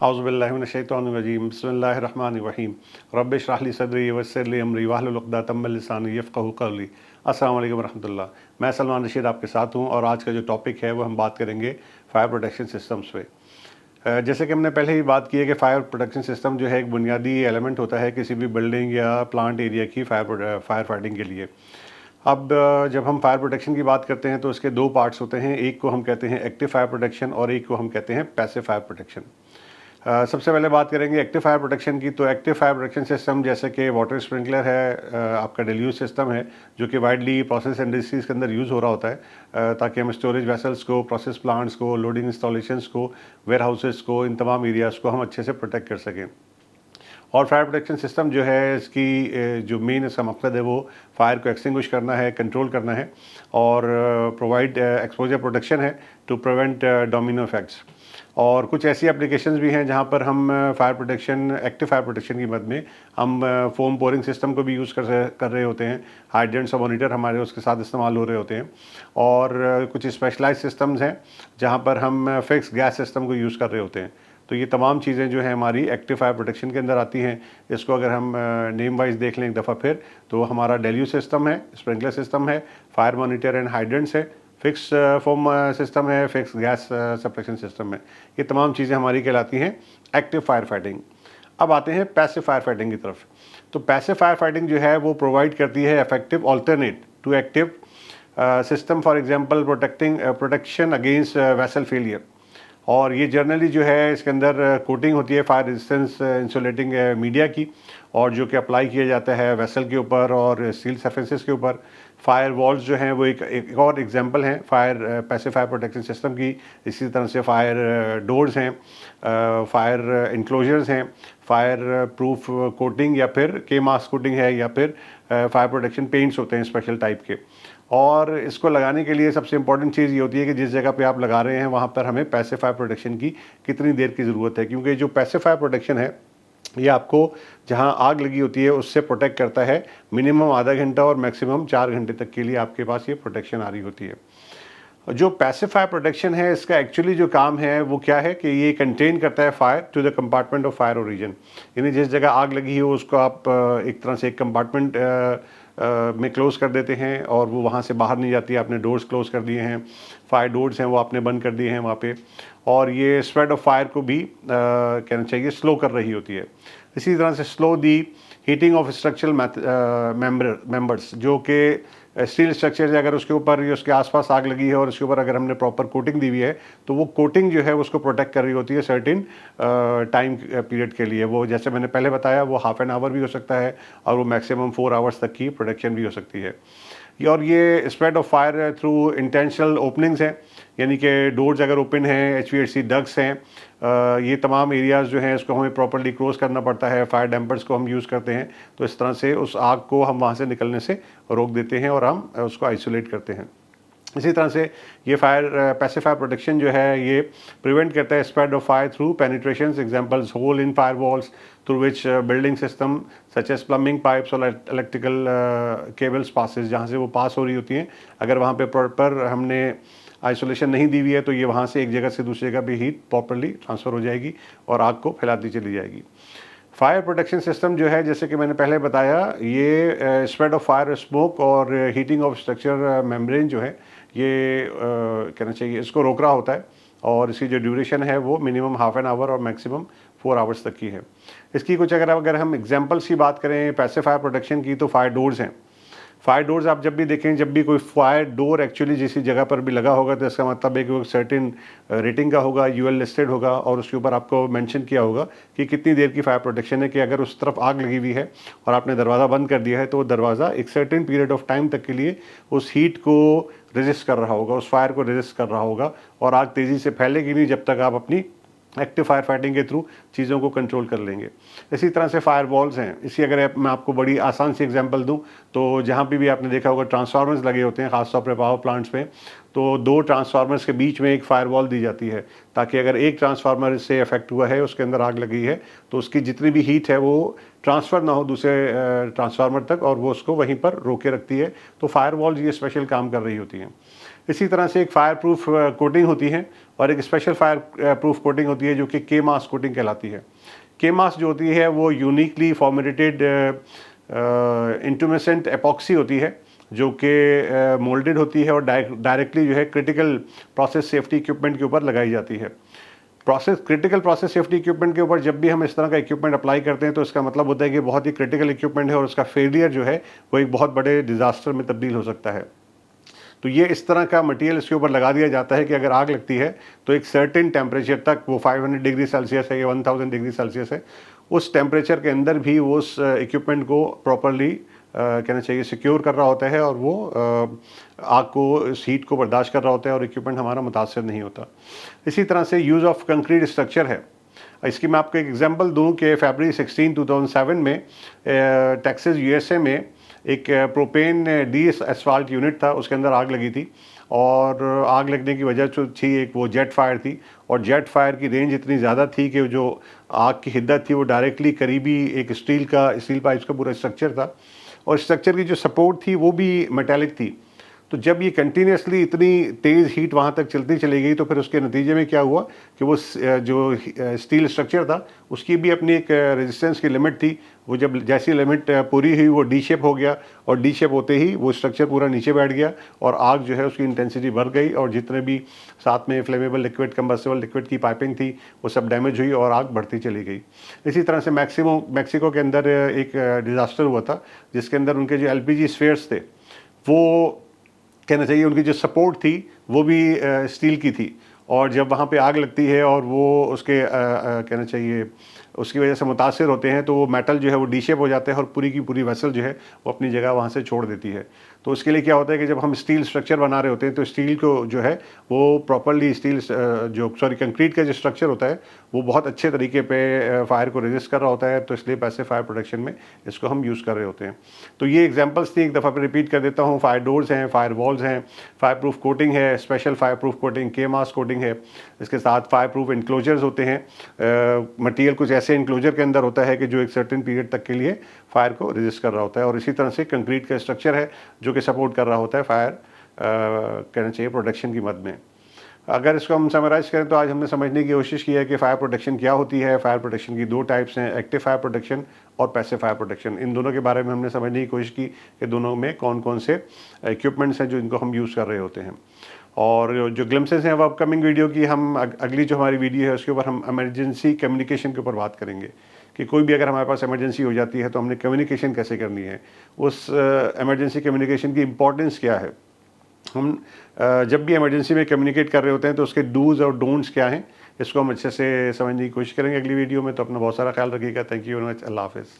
औज़ुबिल्लाहिमिनश्शैतानिर्रजीम बिस्मिल्लाहिर्रहमानिर्रहीम रब्बि इश्रह ली सदरी वयस्सिर ली अमरी वाहलुल उक़दतम मिन लिसानी यफ़क़हू क़ौली। अस्सलामु अलैकुम वरहमतुल्लाह। मैं सलमान रशीद आपके साथ हूँ और आज का जो टॉपिक है वो हम बात करेंगे फायर प्रोटेक्शन सिस्टम्स पे। जैसे कि हमने पहले ही बात की है कि फायर प्रोटेक्शन सिस्टम जो है एक बुनियादी एलिमेंट होता है किसी भी बिल्डिंग या प्लांट एरिया की फायर फाइटिंग के लिए। अब जब हम फायर प्रोटेक्शन की बात करते हैं तो इसके दो पार्ट्स होते हैं, एक को हम कहते हैं एक्टिव फायर प्रोटेक्शन और एक को हम कहते हैं पैसिव फायर प्रोटेक्शन। सबसे पहले बात करेंगे एक्टिव फायर प्रोटेक्शन की। तो एक्टिव फायर प्रोटेक्शन सिस्टम जैसे कि वाटर स्प्रिंकलर है, आपका डेल्यूज सिस्टम है जो कि वाइडली प्रोसेस इंडस्ट्रीज़ के अंदर यूज़ हो रहा होता है ताकि हम स्टोरेज वेसल्स को, प्रोसेस प्लांट्स को, लोडिंग इंस्टॉलेशंस को, वेयर हाउसेस को, इन तमाम एरियाज़ को हम अच्छे से प्रोटेक्ट कर सकें। और फायर प्रोटेक्शन सिस्टम जो है इसकी जो मेन इसका मकसद है वो फायर को एक्सटिंग्विश करना है, कंट्रोल करना है और प्रोवाइड एक्सपोजर प्रोटेक्शन है टू प्रिवेंट डोमिनो इफेक्ट्स। और कुछ ऐसी एप्लीकेशंस भी हैं जहां पर हम fire protection, active fire protection की मद में हम फोम पोरिंग सिस्टम को भी यूज़ कर रहे होते हैं। हाइड्रेंट्स और मॉनिटर हमारे उसके साथ इस्तेमाल हो रहे होते हैं। और कुछ स्पेशलाइज सिस्टम्स हैं जहां पर हम फिक्स गैस सिस्टम को यूज़ कर रहे होते हैं। तो ये तमाम चीज़ें जो हैं हमारी एक्टिव फायर प्रोटेक्शन के अंदर आती हैं। इसको अगर हम नेम वाइज देख लें एक दफ़ा फिर, तो हमारा डेल्यू सिस्टम है, स्प्रिंकलर सिस्टम है, फायर मॉनिटर एंड हाइड्रेंट्स है, फिक्स फोम सिस्टम है, फिक्स गैस सप्रेशन सिस्टम है। ये तमाम चीज़ें हमारी कहलाती हैं एक्टिव फायर फाइटिंग। अब आते हैं पैसिव फायर फाइटिंग की तरफ। तो पैसिव फायर फाइटिंग जो है वो प्रोवाइड करती है effective alternate to active system, for example protection against vessel failure. और ये जर्नली जो है इसके अंदर कोटिंग होती है फायर रेजिस्टेंस इंसुलेटिंग मीडिया की, और जो कि अप्लाई किया जाता है वेसल के ऊपर और स्टील सरफेसेस के ऊपर। फायर वॉल्स जो हैं वो एक और एग्जांपल हैं fire passive fire protection system की। इसी तरह से फायर डोर्स हैं, फायर इंक्लोजर्स हैं, फायर प्रूफ कोटिंग या फिर के मास्क कोटिंग है, या फिर फायर प्रोटेक्शन पेंट्स होते हैं स्पेशल टाइप के। और इसको लगाने के लिए सबसे इम्पॉर्टेंट चीज़ ये होती है कि जिस जगह पे आप लगा रहे हैं वहाँ पर हमें पैसिव फायर प्रोटेक्शन की कितनी देर की ज़रूरत है, क्योंकि जो पैसिव फायर प्रोटेक्शन है ये आपको जहाँ आग लगी होती है उससे प्रोटेक्ट करता है मिनिमम आधा घंटा और मैक्सिमम 4 घंटे तक के लिए आपके पास ये प्रोटेक्शन आ रही होती है। जो पैसिव फायर प्रोटेक्शन है इसका एक्चुअली जो काम है वो क्या है कि ये कंटेन करता है fire to the compartment of fire origin. यानी जिस जगह आग लगी हो उसको आप एक तरह से एक कंपार्टमेंट में क्लोज़ कर देते हैं और वो वहाँ से बाहर नहीं जाती है। आपने डोर्स क्लोज़ कर दिए हैं, फायर डोर्स हैं वो आपने बंद कर दिए हैं वहाँ पे, और ये स्प्रेड ऑफ फायर को भी कहना चाहिए स्लो कर रही होती है। इसी तरह से slow the heating of structural members, जो कि स्टील स्ट्रक्चर है, अगर उसके ऊपर या उसके आसपास आग लगी है और उसके ऊपर अगर हमने प्रॉपर कोटिंग दी हुई है तो वो कोटिंग जो है उसको प्रोटेक्ट कर रही होती है सर्टेन टाइम पीरियड के लिए। वो जैसे मैंने पहले बताया वो हाफ एन आवर भी हो सकता है और वो मैक्सिमम 4 आवर्स तक की प्रोटेक्शन भी हो सकती है। और ये spread of fire through intentional openings हैं, यानी कि डोर्स अगर ओपन हैं, HVAC डक्ट्स हैं, ये तमाम एरियाज़ जो हैं इसको हमें प्रॉपर्ली क्लोज करना पड़ता है। फायर डैम्पर्स को हम यूज़ करते हैं, तो इस तरह से उस आग को हम वहाँ से निकलने से रोक देते हैं और हम उसको आइसोलेट करते हैं। इसी तरह से ये फायर पैसिव फायर प्रोटेक्शन जो है ये प्रिवेंट करता है spread of fire through penetrations, examples hole in fire walls through which building system such as plumbing pipes और इलेक्ट्रिकल केबल्स पासेस, जहाँ से वो पास हो रही होती हैं। अगर वहाँ पे प्रॉपर हमने आइसोलेशन नहीं दी हुई है तो ये वहाँ से एक जगह से दूसरी जगह भी हीट प्रॉपर्ली ट्रांसफ़र हो जाएगी और आग को फैलाती चली जाएगी। फायर प्रोटेक्शन सिस्टम जो है जैसे कि मैंने पहले बताया, ये स्प्रेड ऑफ फायर स्मोक और हीटिंग ऑफ स्ट्रक्चर मेम्ब्रेन जो है ये कहना चाहिए इसको रोक रहा होता है, और इसकी जो ड्यूरेशन है वो मिनिमम हाफ एन आवर और मैक्सिमम 4 आवर्स तक की है। इसकी कुछ अगर हम एग्जांपल्स की बात करें पैसिव फायर प्रोटेक्शन की, तो फायर डोर्स हैं। फायर डोर्स आप जब भी देखें, जब भी कोई फायर डोर एक्चुअली जिस जगह पर भी लगा होगा तो इसका मतलब है कि वो सर्टेन रेटिंग का होगा, UL लिस्टेड होगा, और उसके ऊपर आपको मेंशन किया होगा कि कितनी देर की फायर प्रोटेक्शन है। कि अगर उस तरफ आग लगी हुई है और आपने दरवाज़ा बंद कर दिया है तो वो दरवाज़ा एक सर्टेन पीरियड ऑफ टाइम तक के लिए उस हीट को रेजिस्ट कर रहा होगा, उस फायर को रेजिस्ट कर रहा होगा, और आग तेज़ी से फैलेगी नहीं जब तक आप अपनी एक्टिव फायर फाइटिंग के थ्रू चीज़ों को कंट्रोल कर लेंगे। इसी तरह से फायर वॉल्स हैं। इसी अगर मैं आपको बड़ी आसान सी एग्जांपल दूं तो जहां भी आपने देखा होगा ट्रांसफार्मर्स लगे होते हैं, खासतौर पर पावर प्लांट्स में, तो 2 ट्रांसफार्मर्स के बीच में एक फायर वॉल दी जाती है ताकि अगर एक ट्रांसफार्मर इससे अफेक्ट हुआ है, उसके अंदर आग लगी है, तो उसकी जितनी भी हीट है वो ट्रांसफ़र ना हो दूसरे ट्रांसफार्मर तक और वो उसको वहीं पर रोके रखती है। तो फायर वॉल्स ये स्पेशल काम कर रही होती हैं। इसी तरह से एक फायर प्रूफ कोटिंग होती है और एक स्पेशल फायर प्रूफ कोटिंग होती है जो कि के मास कोटिंग कहलाती है। के मास जो होती है वो यूनिकली फॉर्मुलेटेड इंटुमेसेंट एपॉक्सी होती है जो कि मोल्डेड होती है और डायरेक्टली जो है क्रिटिकल प्रोसेस सेफ्टी इक्विपमेंट के ऊपर लगाई जाती है। क्रिटिकल प्रोसेस सेफ्टी इक्विपमेंट के ऊपर जब भी हम इस तरह का इक्विपमेंट अप्लाई करते हैं तो इसका मतलब होता है कि बहुत ही क्रिटिकल इक्विपमेंट है और उसका फेलियर जो है वो एक बहुत बड़े डिजास्टर में तब्दील हो सकता है। तो ये इस तरह का मटेरियल इसके ऊपर लगा दिया जाता है कि अगर आग लगती है तो एक सर्टेन टेम्परेचर तक, वो 500 डिग्री सेल्सियस है या 1000 डिग्री सेल्सियस है, उस टेम्परेचर के अंदर भी वो उस इक्विपमेंट को प्रॉपरली कहना चाहिए सिक्योर कर रहा होता है और वो आग को, इस हीट को बर्दाश्त कर रहा होता है और इक्विपमेंट हमारा मुतासर नहीं होता। इसी तरह से यूज़ ऑफ कंक्रीट स्ट्रक्चर है। इसकी मैं आपको एक एग्जांपल दूं कि फरवरी 16, 2007 में टेक्सास यूएसए में एक प्रोपेन डी एसफाल्ट यूनिट था, उसके अंदर आग लगी थी और आग लगने की वजह जो थी एक वो जेट फायर थी और जेट फायर की रेंज इतनी ज़्यादा थी कि जो आग की हिद्दत थी वो डायरेक्टली करीबी एक स्टील पाइप्स का पूरा स्ट्रक्चर था और स्ट्रक्चर की जो सपोर्ट थी वो भी मेटालिक थी। तो जब ये कंटिन्यूसली इतनी तेज़ हीट वहाँ तक चलती चली गई तो फिर उसके नतीजे में क्या हुआ कि वो जो स्टील स्ट्रक्चर था उसकी भी अपनी एक रेजिस्टेंस की लिमिट थी। वो जब जैसी लिमिट पूरी हुई वो डी शेप हो गया और डी शेप होते ही वो स्ट्रक्चर पूरा नीचे बैठ गया और आग जो है उसकी इंटेंसिटी बढ़ गई और जितने भी साथ में फ्लेमेबल लिक्विड, कंबस्टेबल लिक्विड की पाइपिंग थी वो सब डैमेज हुई और आग बढ़ती चली गई। इसी तरह से मैक्सिको के अंदर एक डिज़ास्टर हुआ था जिसके अंदर उनके जो एलपीजी स्फेयर्स थे वो कहना चाहिए उनकी जो सपोर्ट थी वो भी स्टील की थी और जब वहाँ पे आग लगती है और वो उसके कहना चाहिए उसकी वजह से मुतासर होते हैं तो वो मेटल जो है वो डी शेप हो जाता है और पूरी की पूरी वेसल जो है वो अपनी जगह वहाँ से छोड़ देती है। तो उसके लिए क्या होता है कि जब हम स्टील स्ट्रक्चर बना रहे होते हैं तो स्टील को जो है वो प्रॉपरली कंक्रीट का जो स्ट्रक्चर होता है वो बहुत अच्छे तरीके पे फायर को रेजिस्ट कर रहा होता है, तो इसलिए पैसे फायर प्रोटेक्शन में इसको हम यूज़ कर रहे होते हैं। तो ये एग्जांपल्स थी, एक दफ़ा पे रिपीट कर देता हूँ। फायर डोर्स हैं, फायर वॉल्स हैं, फायर प्रूफ कोटिंग है, स्पेशल फायर प्रूफ कोटिंग, के मास कोटिंग है, इसके साथ फायर प्रूफ इंक्लोजर्स होते हैं। मटेरियल कुछ ऐसे इंक्लोजर के अंदर होता है कि जो एक सर्टेन पीरियड तक के लिए फायर को रेजिस्ट कर रहा होता है और इसी तरह से कंक्रीट का स्ट्रक्चर है जो कि सपोर्ट कर रहा होता है फायर कहना चाहिए प्रोटेक्शन की मद में। अगर इसको हम समराइज़ करें तो आज हमने समझने की कोशिश की है कि फायर प्रोटेक्शन क्या होती है। फायर प्रोटेक्शन की दो टाइप्स हैं, एक्टिव फायर प्रोटेक्शन और पैसिव फायर प्रोटेक्शन। इन दोनों के बारे में हमने समझने की कोशिश की कि दोनों में कौन कौन से इक्विपमेंट्स हैं जो इनको हम यूज़ कर रहे होते हैं। और जो ग्लिम्सेस हैं वो अपकमिंग वीडियो की हम अगली जो हमारी वीडियो है उसके ऊपर हम इमरजेंसी कम्युनिकेशन के ऊपर बात करेंगे कि कोई भी अगर हमारे पास इमरजेंसी हो जाती है तो हमने कम्युनिकेशन कैसे करनी है, उस इमरजेंसी कम्युनिकेशन की इम्पोर्टेंस क्या है। हम जब भी इमरजेंसी में कम्युनिकेट कर रहे होते हैं तो उसके डूज़ और डोंट्स क्या हैं, इसको हम अच्छे से समझने की कोशिश करेंगे अगली वीडियो में। तो अपना बहुत सारा ख्याल रखिएगा। Thank you very much. अल्लाह हाफ़िज़।